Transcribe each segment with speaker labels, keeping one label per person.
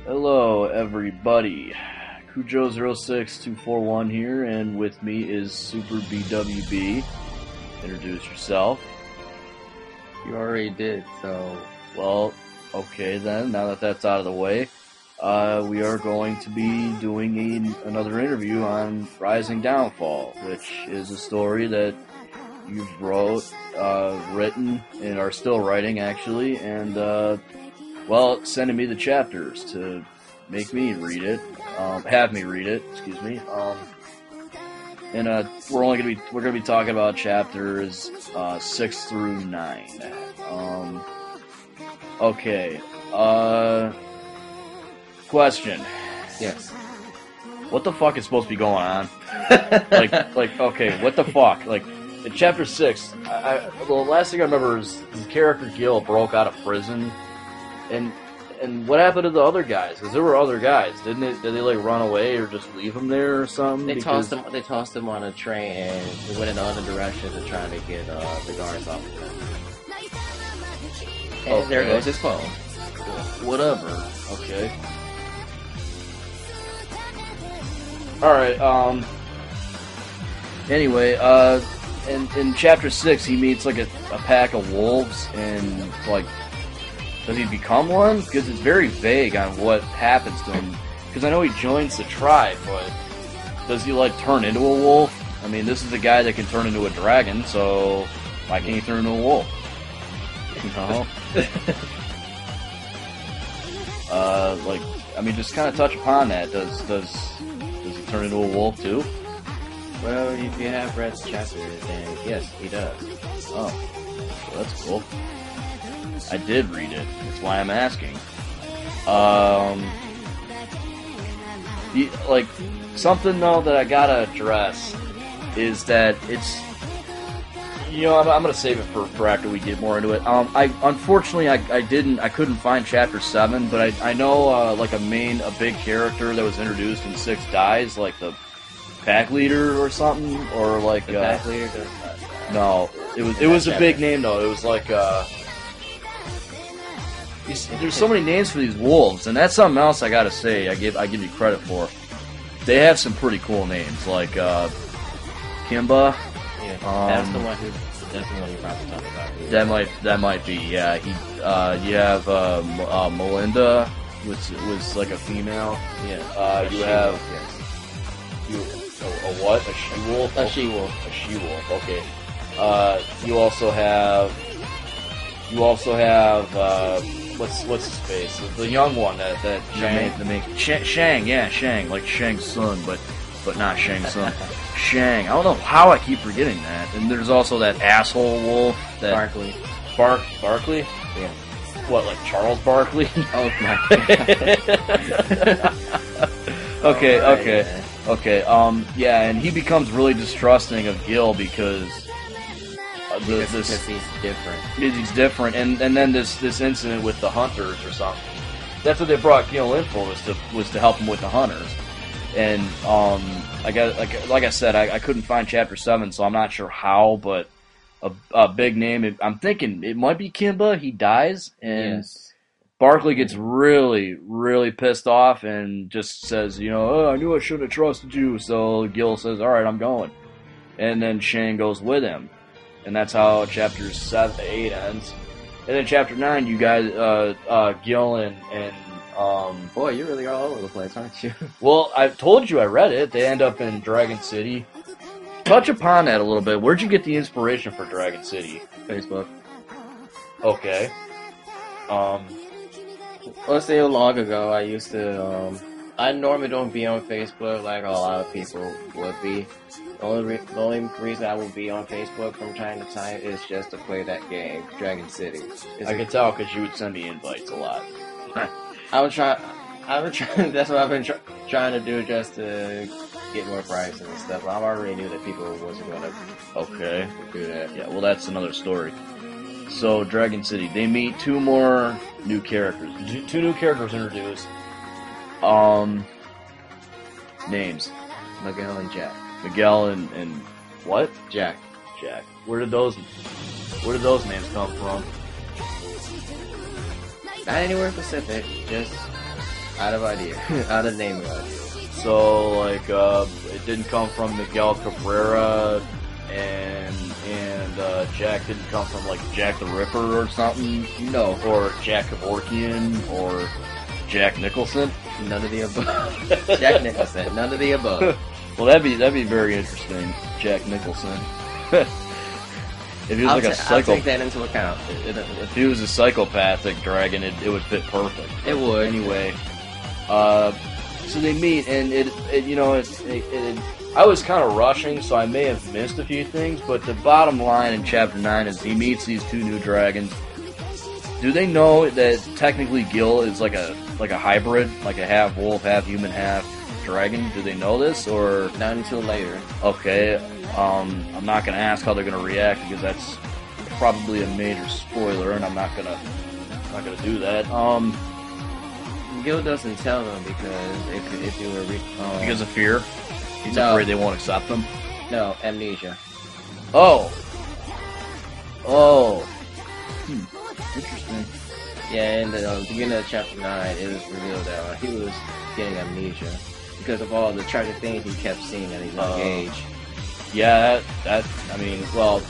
Speaker 1: Hello, everybody. CuJo06241 here, and with me is Super BWB. Introduce yourself.
Speaker 2: You already did, so...
Speaker 1: Well, okay then, now that that's out of the way, we are going to be doing another interview on Rising Downfall, which is a story that you've written, and are still writing, actually, and, sending me the chapters to make me read it, have me read it, excuse me, and, we're gonna be talking about chapters, 6 through 9. Okay, question.
Speaker 2: Yes.
Speaker 1: What the fuck is supposed to be going on? Okay, what the fuck? Like, in chapter 6, the last thing I remember is the character Gil broke out of prison, and what happened to the other guys? Because there were other guys, didn't they? Did they like run away or just leave them there or something?
Speaker 2: They tossed him on a train and they went in the other direction to try to get the guards off of them. And there goes his phone.
Speaker 1: Whatever. Okay. Alright, anyway, in chapter 6, he meets, like, a pack of wolves, and, like, does he become one? Because it's very vague on what happens to him. Because I know he joins the tribe, but does he, like, turn into a wolf? I mean, this is a guy that can turn into a dragon, so why can't he turn into a wolf? No. Just kind of touch upon that. Does he turn into a wolf too?
Speaker 2: Well, if you have read the chapter, then yes, he does.
Speaker 1: Oh, well, that's cool. I did read it. That's why I'm asking. Something though that I gotta address is that it's. I'm gonna save it for after we get more into it. Unfortunately I couldn't find chapter 7, but I know a big character that was introduced in 6 dies, like the pack leader or something, or like
Speaker 2: the pack leader does not die.
Speaker 1: No, it was a big name though. It was like there's so many names for these wolves, and that's something else I gotta say. I give you credit for. They have some pretty cool names, like Kimba.
Speaker 2: Yeah, that's the one you're probably talking about.
Speaker 1: That might be, yeah. You have Melinda, which was like a female.
Speaker 2: Yeah.
Speaker 1: You have
Speaker 2: yes.
Speaker 1: a what? A she-wolf?
Speaker 2: A she-wolf.
Speaker 1: A she-wolf. Okay. You also have what's his face? The young one that Shang. Yeah, Shang, like Shang's son, but not Shang's son. Shang. I don't know how I keep forgetting that. And there's also that asshole wolf. That
Speaker 2: Barkley.
Speaker 1: Barkley?
Speaker 2: Yeah.
Speaker 1: What, like Charles Barkley?
Speaker 2: Oh my god.
Speaker 1: Okay. Yeah, and he becomes really distrusting of Gil because
Speaker 2: he's different.
Speaker 1: He's different, and then this incident with the hunters or something. That's what they brought Gil in for, was to help him with the hunters. And I got like I said, I couldn't find chapter 7, so I'm not sure how, but a big name. I'm thinking it might be Kimba. He dies, and
Speaker 2: yes.
Speaker 1: Barkley gets really, really pissed off and just says, I knew I shouldn't have trusted you. So Gil says, "All right, I'm going," and then Shane goes with him, and that's how chapters 7 to 8 ends. And then chapter 9, you guys, Gil and
Speaker 2: boy, you really are all over the place, aren't you?
Speaker 1: Well, I told you I read it. They end up in Dragon City. Touch upon that a little bit. Where'd you get the inspiration for Dragon City?
Speaker 2: Facebook.
Speaker 1: Okay.
Speaker 2: Let's say long ago, I used to, I normally don't be on Facebook like a lot of people would be. The only reason I will be on Facebook from time to time is just to play that game, Dragon City.
Speaker 1: I could tell because you would send me invites a lot.
Speaker 2: That's what I've been trying to do, just to get more prizes and stuff. I already knew that people wasn't going to do that.
Speaker 1: Yeah, well, that's another story. So, Dragon City, they meet 2 more new characters. 2 new characters introduced. Names.
Speaker 2: Miguel and Jack.
Speaker 1: Miguel and what?
Speaker 2: Jack.
Speaker 1: Where did those names come from?
Speaker 2: Not anywhere specific, just Out of idea. Out of naming idea.
Speaker 1: So, like, it didn't come from Miguel Cabrera, and Jack didn't come from, like, Jack the Ripper or something?
Speaker 2: No.
Speaker 1: Or Jack Kevorkian, or Jack Nicholson?
Speaker 2: None of the above. Jack Nicholson. None of the above.
Speaker 1: Well, that'd be very interesting, Jack Nicholson. If he was
Speaker 2: I'll take that into account.
Speaker 1: If he was a psychopathic dragon, it would fit perfect.
Speaker 2: It would.
Speaker 1: Anyway, so they meet, and I was kind of rushing, so I may have missed a few things, but the bottom line in Chapter 9 is he meets these two new dragons. Do they know that technically Gil is like a hybrid, like a half wolf, half human, half dragon? Do they know this, or
Speaker 2: not until later?
Speaker 1: Okay, I'm not gonna ask how they're gonna react because that's probably a major spoiler, and I'm not gonna do that.
Speaker 2: Gil doesn't tell them because if you were
Speaker 1: because of fear, he's afraid they won't accept him.
Speaker 2: No, amnesia.
Speaker 1: Oh. Interesting.
Speaker 2: Yeah, in the beginning of Chapter 9, it was revealed that he was getting amnesia because of all the tragic things he kept seeing at his young age.
Speaker 1: Yeah,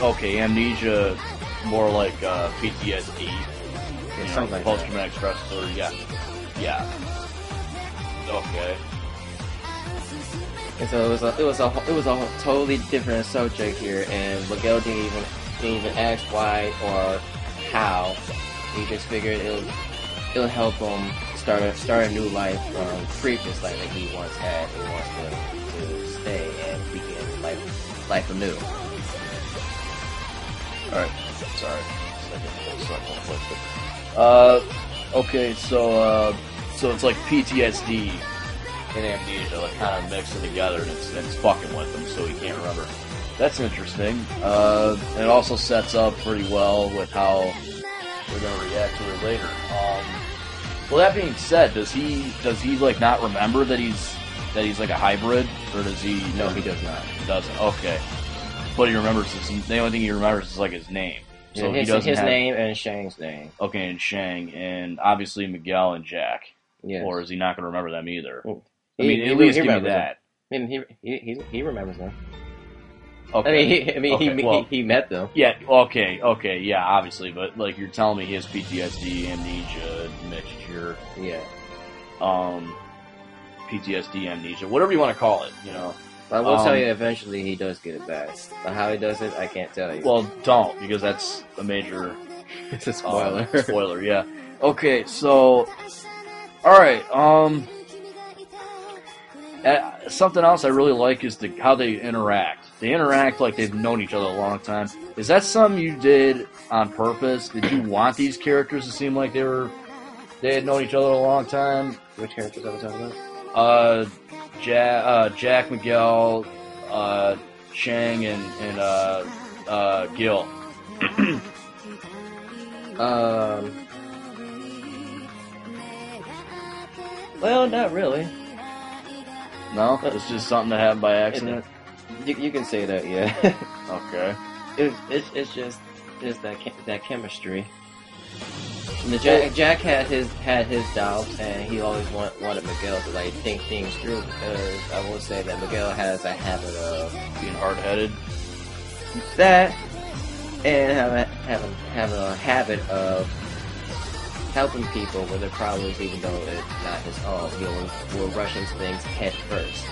Speaker 1: okay, amnesia, more like PTSD,
Speaker 2: something like
Speaker 1: post-traumatic stress disorder. Yeah. Okay.
Speaker 2: And so it was a totally different subject here, and Miguel didn't even ask why or how. He just figured it'll help him start a new life from previous life that he once had. He wants to stay and begin life anew.
Speaker 1: All right. Sorry. Okay. So it's like PTSD and amnesia, like kind of mixing together, and it's fucking with him, so he can't remember. That's interesting. It also sets up pretty well with how we're gonna react to it later. Well, that being said, does he like not remember that he's like a hybrid, or does he?
Speaker 2: No, he does not.
Speaker 1: He doesn't. Okay, but he remembers the only thing he remembers is like his name. So
Speaker 2: yeah,
Speaker 1: he doesn't
Speaker 2: his
Speaker 1: have,
Speaker 2: name and Shang's name.
Speaker 1: Okay, and Shang, and obviously Miguel and Jack.
Speaker 2: Yes.
Speaker 1: Or is he not going to remember them either?
Speaker 2: I
Speaker 1: mean, at least give me that.
Speaker 2: Them. I mean, he remembers them.
Speaker 1: Okay.
Speaker 2: He met them.
Speaker 1: Yeah. Okay. Yeah. Obviously, but like you're telling me he has PTSD, amnesia, mixture.
Speaker 2: Yeah.
Speaker 1: PTSD, amnesia, whatever you want to call it.
Speaker 2: I will tell you eventually he does get it back. But how he does it, I can't tell you.
Speaker 1: Well, don't, because that's a major
Speaker 2: it's a spoiler.
Speaker 1: Spoiler, yeah. Okay, so alright, something else I really like is how they interact. They interact like they've known each other a long time. Is that something you did on purpose? Did you want these characters to seem like they had known each other a long time?
Speaker 2: Which characters are we talking about?
Speaker 1: Jack, Miguel, Shang, and Gil.
Speaker 2: Well, not really.
Speaker 1: No, it's just something that happened by accident.
Speaker 2: You can say that, yeah.
Speaker 1: Okay.
Speaker 2: It's just that chemistry. And Jack had his doubts, and he always wanted Miguel to like think things through, because I will say that Miguel has a habit of
Speaker 1: being hard-headed.
Speaker 2: That, and having a habit of helping people with their problems, even though it's not his own. He will rush into things head first.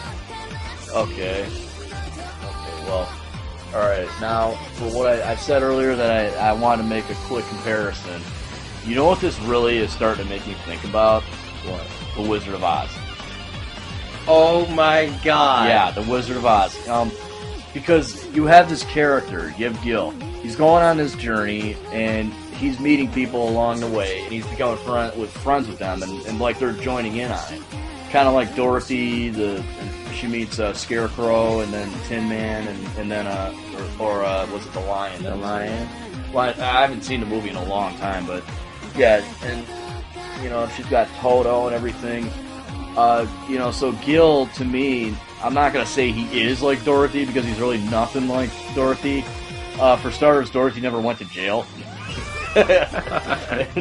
Speaker 1: Okay. Well, all right. Now, for what I said earlier, that I wanted to make a quick comparison. You know what this really is starting to make me think about?
Speaker 2: What?
Speaker 1: The Wizard of Oz.
Speaker 2: Oh my god.
Speaker 1: Yeah, the Wizard of Oz. Because you have this character, you have Gil. He's going on this journey, and he's meeting people along the way, and he's becoming friends with them, and like they're joining in on it. Kind of like Dorothy, she meets Scarecrow, and then Tin Man, and then was it the Lion?
Speaker 2: The Lion.
Speaker 1: Well, I haven't seen the movie in a long time, but yeah, and she's got Toto and everything. So Gil, to me, I'm not gonna say he is like Dorothy, because he's really nothing like Dorothy. For starters, Dorothy never went to jail.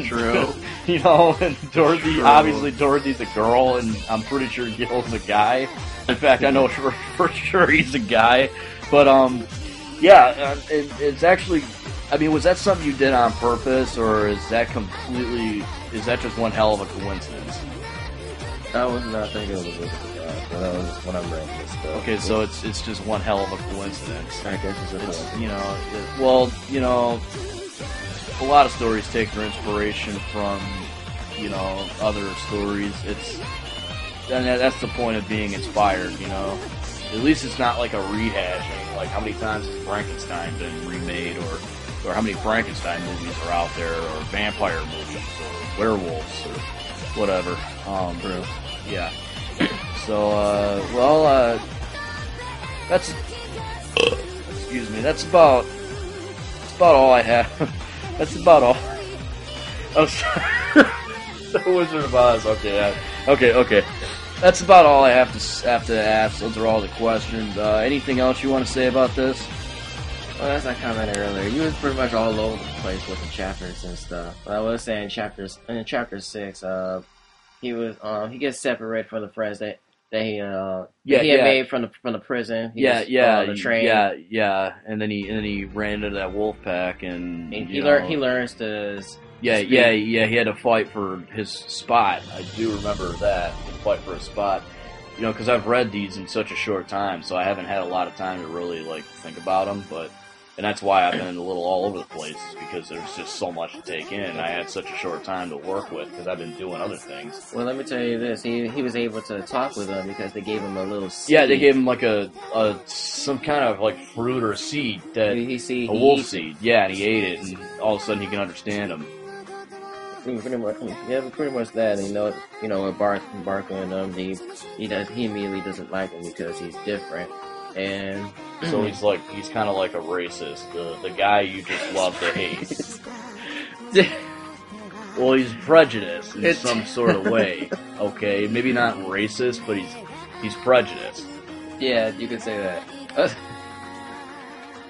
Speaker 2: True.
Speaker 1: You know, and Dorothy,
Speaker 2: True.
Speaker 1: obviously Dorothy's a girl, and I'm pretty sure Gil's a guy. In fact, I know for sure he's a guy. But, yeah, it's actually, I mean, was that something you did on purpose, or is that just one hell of a coincidence?
Speaker 2: I was not thinking it was a but that was when I'm reading this stuff.
Speaker 1: Okay, so it's just one hell of a coincidence.
Speaker 2: I guess it's a coincidence.
Speaker 1: You know, well, you know, a lot of stories take their inspiration from, you know, other stories. And that's the point of being inspired, you know. At least it's not like a rehashing. Like, how many times has Frankenstein been remade, or how many Frankenstein movies are out there, or vampire movies, or werewolves, or whatever.
Speaker 2: True.
Speaker 1: Yeah. So, that's, excuse me, that's about all I have. That's about all. I'm sorry. The Wizard of Oz. Okay. That's about all I have to ask. Those are all the questions. Anything else you want to say about this?
Speaker 2: Well, as I commented earlier, you was pretty much all over the place with the chapters and stuff. But I was saying in chapter 6, he gets separated from the friends that he had made from the prison. The train.
Speaker 1: Yeah. And then he ran into that wolf pack, and
Speaker 2: he learns to.
Speaker 1: He had to fight for his spot. I do remember that, to fight for a spot. You know, because I've read these in such a short time, so I haven't had a lot of time to really think about them. And that's why I've been a little all over the place, because there's just so much to take in. I had such a short time to work with because I've been doing other things.
Speaker 2: Well, let me tell you this: he was able to talk with them because they gave him a little seed.
Speaker 1: Yeah, they gave him like some kind of like fruit or seed that a wolf seed. Yeah, and he ate it, and all of a sudden he can understand them.
Speaker 2: Pretty much that. And you know, with Barker and he immediately doesn't like him because he's different, and
Speaker 1: so he's kind of like a racist, the guy you just love to hate. Well, he's prejudiced in some sort of way. Okay, maybe not racist, but he's prejudiced.
Speaker 2: Yeah, you could say that.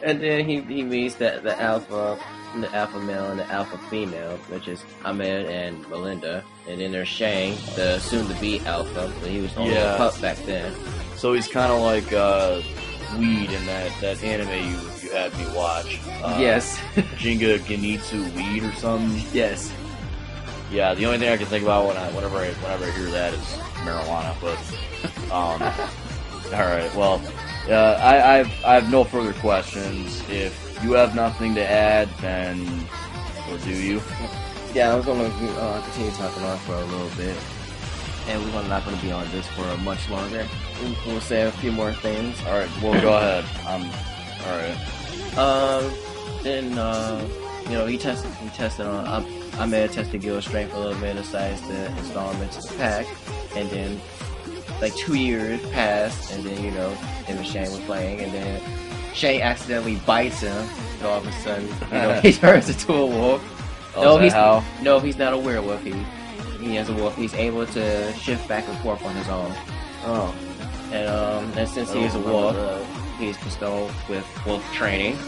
Speaker 2: And then he meets the alpha male and the alpha female, which is Ahmed and Melinda. And then there's Shane, the soon-to-be alpha, but he was only a pup back then.
Speaker 1: So he's kind of like Weed in that anime you had me watch.
Speaker 2: Yes.
Speaker 1: Jinga Genitsu Weed or something.
Speaker 2: Yes.
Speaker 1: Yeah, the only thing I can think about whenever I hear that is marijuana. But all right, well, I have no further questions. If you have nothing to add, then, or do you?
Speaker 2: Yeah, I was going to continue talking on for a little bit, and we're not going to be on this for much longer. We'll say a few more things.
Speaker 1: All right, well, go ahead. All right.
Speaker 2: Then he tested on. I may have tested Gil's strength a little bit, decided to install him into the pack, and then like 2 years passed, and then him and Shane were playing, and then Shane accidentally bites him, and all of a sudden he turns into a wolf. He's not a werewolf. He has a wolf. He's able to shift back and forth on his own.
Speaker 1: Oh,
Speaker 2: and since he is a wolf, he's bestowed with wolf training,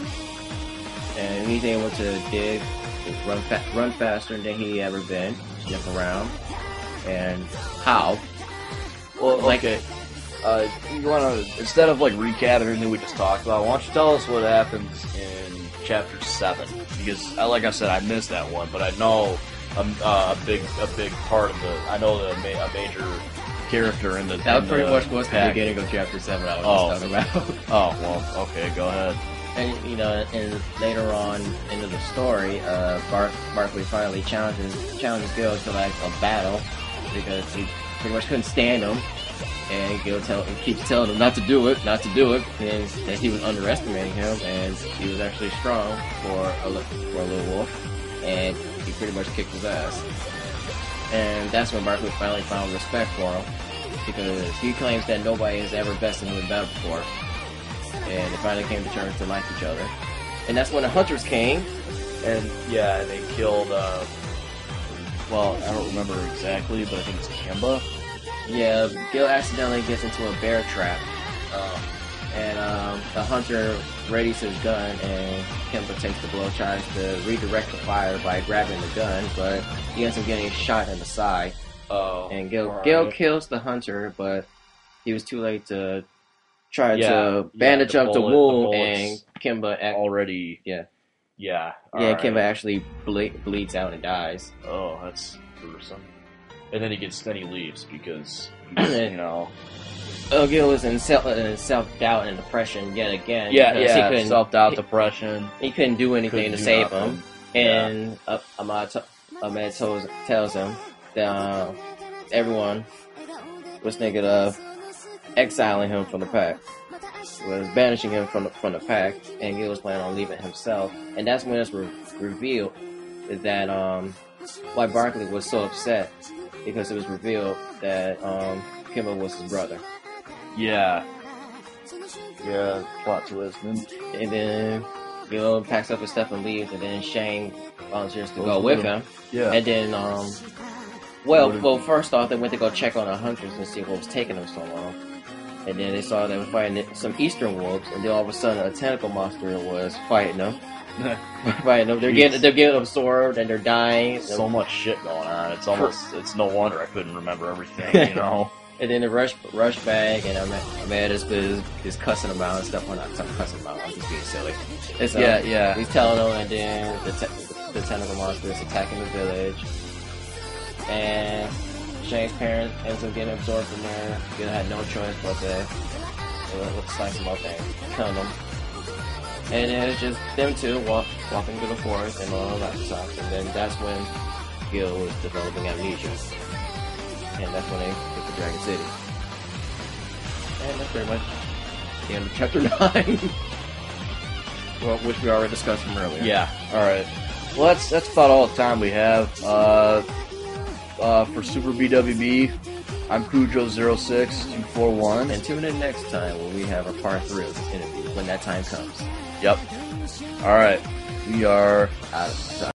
Speaker 2: and he's able to dig, run faster than he ever been, sniff around, and howl.
Speaker 1: Well, okay. You wanna, instead of recapping everything we just talked about, why don't you tell us what happens in chapter 7? Because, like I said, I missed that one, but I know a big part of a major character in the.
Speaker 2: That pretty much was the beginning of chapter 7. I was just talking about.
Speaker 1: Oh well, okay, go ahead.
Speaker 2: And and later on into the story, Barkley finally challenges Gil to a battle because he pretty much couldn't stand him, and Gil keeps telling him not to do it, and that he was underestimating him, and he was actually strong for a little wolf, and he pretty much kicked his ass. And that's when Barkley finally found respect for him, because he claims that nobody has ever bested him in battle before. And they finally came to terms to like each other. And that's when the hunters came.
Speaker 1: And they killed, I don't remember exactly, but I think it's Kimba.
Speaker 2: Yeah, Gil accidentally gets into a bear trap. And the hunter readies his gun, and Kimba takes the blow, tries to redirect the fire by grabbing the gun, but he ends up getting shot in the side.
Speaker 1: Oh,
Speaker 2: And Gil kills the hunter, but he was too late to try to bandage up the wound, and Kimba
Speaker 1: already.
Speaker 2: Yeah.
Speaker 1: Kimba
Speaker 2: actually bleeds out and dies.
Speaker 1: Oh, that's gruesome. And then he leaves because he's,
Speaker 2: Gil was in self-doubt and depression yet again.
Speaker 1: Yeah, self-doubt, depression.
Speaker 2: He couldn't do anything to save him. And Ahmed tells him that everyone was thinking of exiling him from the pack, was banishing him from the pack, and Gil was planning on leaving himself. And that's when it's revealed that why Barkley was so upset, because it was revealed that Kimba was his brother.
Speaker 1: Yeah, plot twist.
Speaker 2: And then Gil packs up his stuff and leaves, and then Shane volunteers to go with him.
Speaker 1: Yeah.
Speaker 2: And then, first off, they went to go check on the hunters and see what was taking them so long. And then they saw they were fighting some eastern wolves, and then all of a sudden a tentacle monster was fighting them. They're getting absorbed and they're dying.
Speaker 1: So much shit going on. It's no wonder I couldn't remember everything,
Speaker 2: And then the rush bag, and Ahmed is cussing them out and stuff. Well, not cussing them out, I'm just being silly. He's telling them, and then the tentacle monster is attacking the village. And Shane's parents ends up getting absorbed in there. Gil had no choice but to slice them up and kill them. And then it's just them two walking through the forest and all that stuff. And then that's when Gil was developing amnesia. And that's when they hit the Dragon City. And that's pretty much the end of chapter 9. Well, which we already discussed from earlier.
Speaker 1: Yeah, alright. Well, that's about all the time we have. For Super BWB, I'm CuJo06241.
Speaker 2: And tune in next time when we have a part 3 of this interview, when that time comes.
Speaker 1: Yep. Alright. We are
Speaker 2: out of time.